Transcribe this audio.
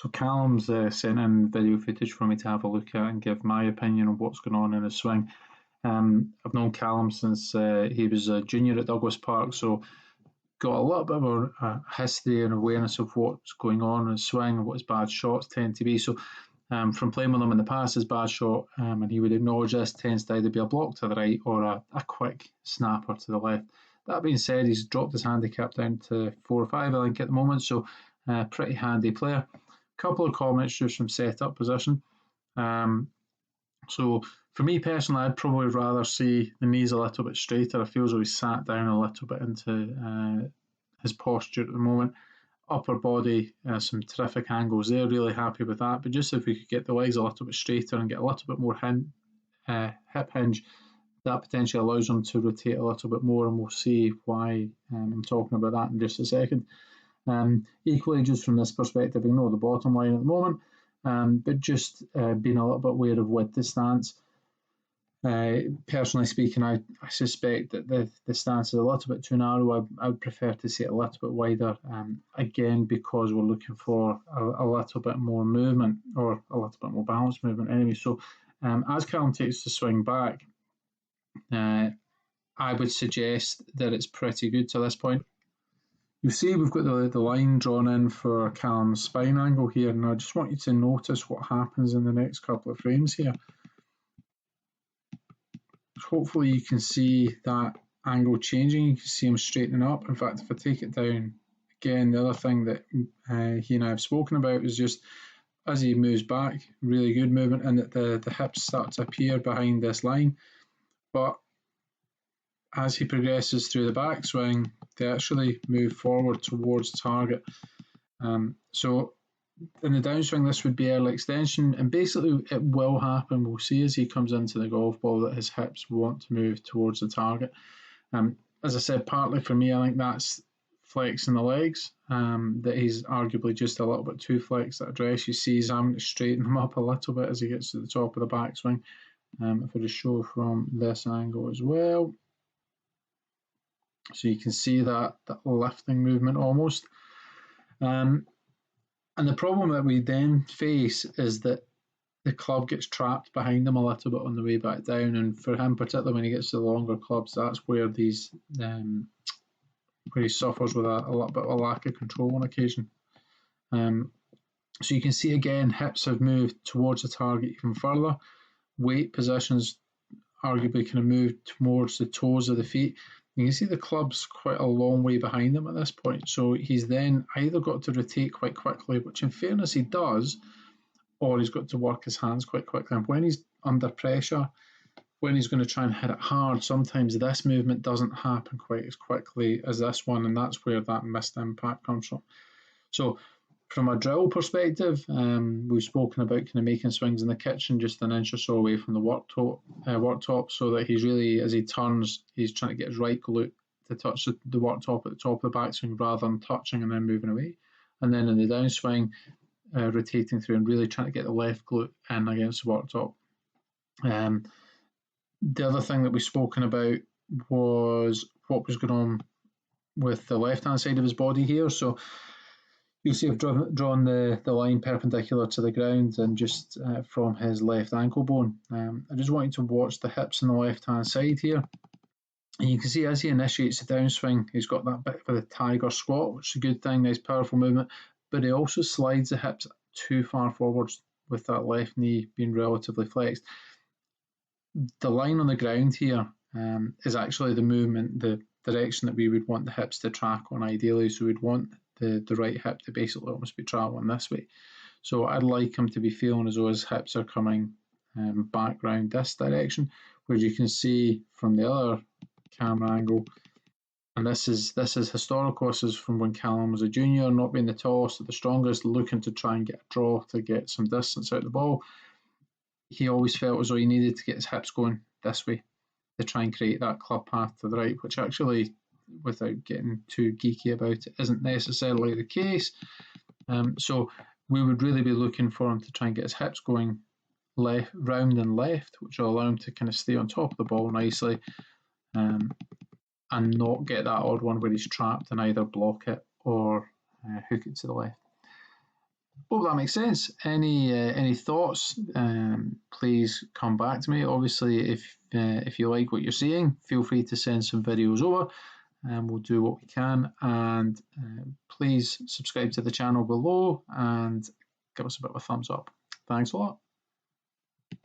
So Calum's sent in video footage for me to have a look at and give my opinion on what's going on in his swing. I've known Calum since he was a junior at Douglas Park, so got a little bit of a history and awareness of what's going on in his swing and what his bad shots tend to be. So from playing with him in the past, his bad shot, and he would acknowledge this, tends to either be a block to the right or a quick snapper to the left. That being said, he's dropped his handicap down to 4 or 5, I think, at the moment, so pretty handy player. Couple of comments just from set-up position. So for me personally, I'd probably rather see the knees a little bit straighter. I feel as though he's sat down a little bit into his posture at the moment. Upper body, some terrific angles there, really happy with that. But just if we could get the legs a little bit straighter and get a little bit more hip hinge, that potentially allows him to rotate a little bit more, and we'll see why I'm talking about that in just a second. Equally, just from this perspective, ignore the bottom line at the moment, but just being a little bit aware of with the stance. Personally speaking, I suspect that the stance is a little bit too narrow. I would prefer to see it a little bit wider, again, because we're looking for a little bit more movement, or a little bit more balanced movement anyway. So as Calum takes the swing back, I would suggest that it's pretty good to this point. You see we've got the line drawn in for Calum's spine angle here, and I just want you to notice what happens in the next couple of frames here. Hopefully you can see that angle changing, you can see him straightening up. In fact, if I take it down again, the other thing that he and I have spoken about is just as he moves back, really good movement, and that the hips start to appear behind this line. But as he progresses through the backswing, they actually move forward towards target. So in the downswing, this would be early extension, and basically it will happen. We'll see as he comes into the golf ball that his hips want to move towards the target. As I said, partly for me, I think that's flexing the legs, that he's arguably just a little bit too flexed that address. You see he's having to straighten them up a little bit as he gets to the top of the backswing. If I just show from this angle as well. So you can see that lifting movement almost. And the problem that we then face is that the club gets trapped behind him a little bit on the way back down. And for him, particularly when he gets to the longer clubs, that's where where he suffers with a little bit of a lack of control on occasion. So you can see again, hips have moved towards the target even further. Weight positions arguably kind of moved towards the toes of the feet. You can see the club's quite a long way behind him at this point, so he's then either got to rotate quite quickly, which in fairness he does, or he's got to work his hands quite quickly. And when he's under pressure, when he's going to try and hit it hard, sometimes this movement doesn't happen quite as quickly as this one, and that's where that missed impact comes from. So from a drill perspective, we've spoken about kind of making swings in the kitchen just an inch or so away from the worktop, so that he's really, as he turns, he's trying to get his right glute to touch the worktop at the top of the backswing rather than touching and then moving away. And then in the downswing, rotating through and really trying to get the left glute in against the worktop. The other thing that we've spoken about was what was going on with the left-hand side of his body here. So you'll see I've drawn the line perpendicular to the ground and just from his left ankle bone. I just want you to watch the hips on the left-hand side here. And you can see as he initiates the downswing, he's got that bit of a tiger squat, which is a good thing, nice powerful movement, but he also slides the hips too far forwards with that left knee being relatively flexed. The line on the ground here is actually the movement, the direction that we would want the hips to track on ideally. So we'd want the right hip to basically almost be travelling this way. So I'd like him to be feeling as though his hips are coming back round this direction, where you can see from the other camera angle, and this is historical, this is from when Calum was a junior, not being the tallest or the strongest, looking to try and get a draw to get some distance out of the ball. He always felt as though he needed to get his hips going this way to try and create that club path to the right, which actually, without getting too geeky about it, isn't necessarily the case. So we would really be looking for him to try and get his hips going left, round and left, which will allow him to kind of stay on top of the ball nicely and not get that odd one where he's trapped and either block it or hook it to the left. Hope that makes sense. Any thoughts? Please come back to me. Obviously, if you like what you're seeing, feel free to send some videos over, and we'll do what we can. And please subscribe to the channel below and give us a bit of a thumbs up. Thanks a lot.